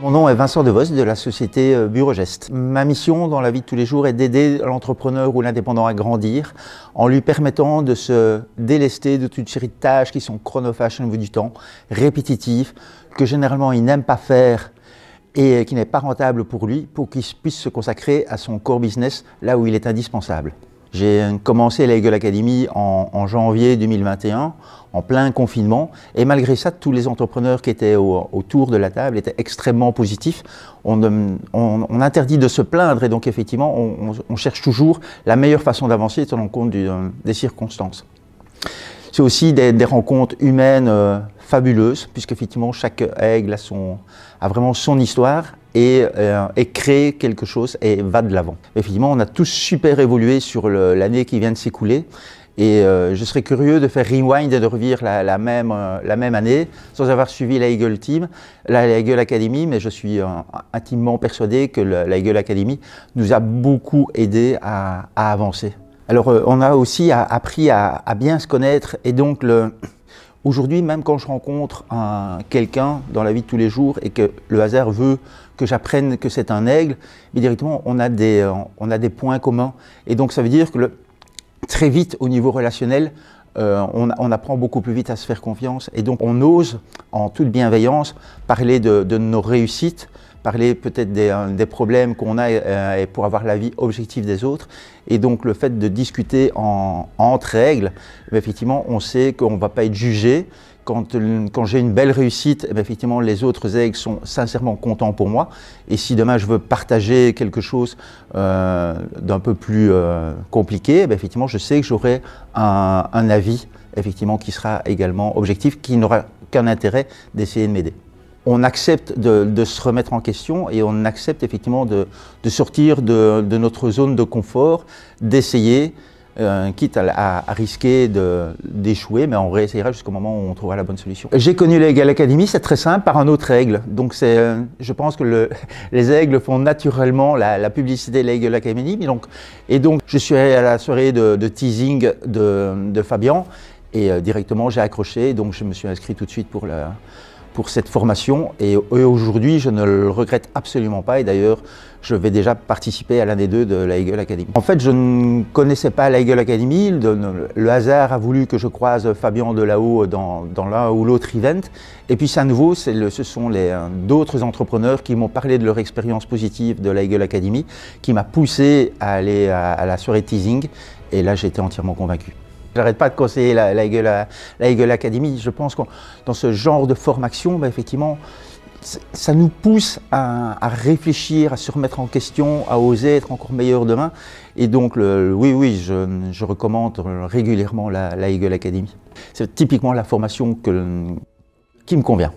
Mon nom est Vincent Devos de la société Burogest. Ma mission dans la vie de tous les jours est d'aider l'entrepreneur ou l'indépendant à grandir en lui permettant de se délester de toute une série de tâches qui sont chronophages au niveau du temps, répétitives, que généralement il n'aime pas faire et qui n'est pas rentable pour lui, pour qu'il puisse se consacrer à son core business là où il est indispensable. J'ai commencé la Eagle Academy en janvier 2021, en plein confinement, et malgré ça, tous les entrepreneurs qui étaient autour de la table étaient extrêmement positifs. On interdit de se plaindre, et donc effectivement, on cherche toujours la meilleure façon d'avancer, tenant compte des circonstances. C'est aussi des rencontres humaines fabuleuses, puisqu'effectivement, chaque aigle a vraiment son histoire et crée quelque chose et va de l'avant. Effectivement, on a tous super évolué sur l'année qui vient de s'écouler. Et je serais curieux de faire rewind et de revivre la même année sans avoir suivi la Eagle Team, la Eagle Academy, mais je suis intimement persuadé que la Eagle Academy nous a beaucoup aidé à avancer. Alors on a aussi appris à bien se connaître et donc aujourd'hui, même quand je rencontre quelqu'un dans la vie de tous les jours et que le hasard veut que j'apprenne que c'est un aigle, mais directement on a des points communs et donc ça veut dire que très vite au niveau relationnel, on apprend beaucoup plus vite à se faire confiance et donc on ose en toute bienveillance parler de nos réussites, parler peut-être des problèmes qu'on a et pour avoir l'avis objectif des autres. Et donc le fait de discuter entre aigles, effectivement on sait qu'on ne va pas être jugé. Quand j'ai une belle réussite, effectivement les autres aigles sont sincèrement contents pour moi. Et si demain je veux partager quelque chose d'un peu plus compliqué, effectivement je sais que j'aurai un avis effectivement, qui sera également objectif, qui n'aura qu'un intérêt d'essayer de m'aider. On accepte de se remettre en question et on accepte effectivement de sortir de notre zone de confort, d'essayer, quitte à risquer d'échouer, mais on réessayera jusqu'au moment où on trouvera la bonne solution. J'ai connu la Eagle Academy, c'est très simple, par un autre aigle. Donc je pense que les aigles font naturellement la publicité de la Eagle Academy. Et donc je suis allé à la soirée de teasing de Fabien et directement j'ai accroché, donc je me suis inscrit tout de suite pour cette formation et aujourd'hui je ne le regrette absolument pas et d'ailleurs je vais déjà participer à l'un des deux de la Eagle Academy. En fait je ne connaissais pas la Eagle Academy, le hasard a voulu que je croise Fabien Delahaut dans l'un ou l'autre event et puis à nouveau ce sont d'autres entrepreneurs qui m'ont parlé de leur expérience positive de la Eagle Academy qui m'a poussé à aller à la soirée teasing et là j'étais entièrement convaincu. J'arrête pas de conseiller la Eagle Academy. Je pense que dans ce genre de formation, effectivement, ça nous pousse à réfléchir, à se remettre en question, à oser être encore meilleur demain. Et donc, oui, je recommande régulièrement la Eagle Academy. C'est typiquement la formation qui me convient.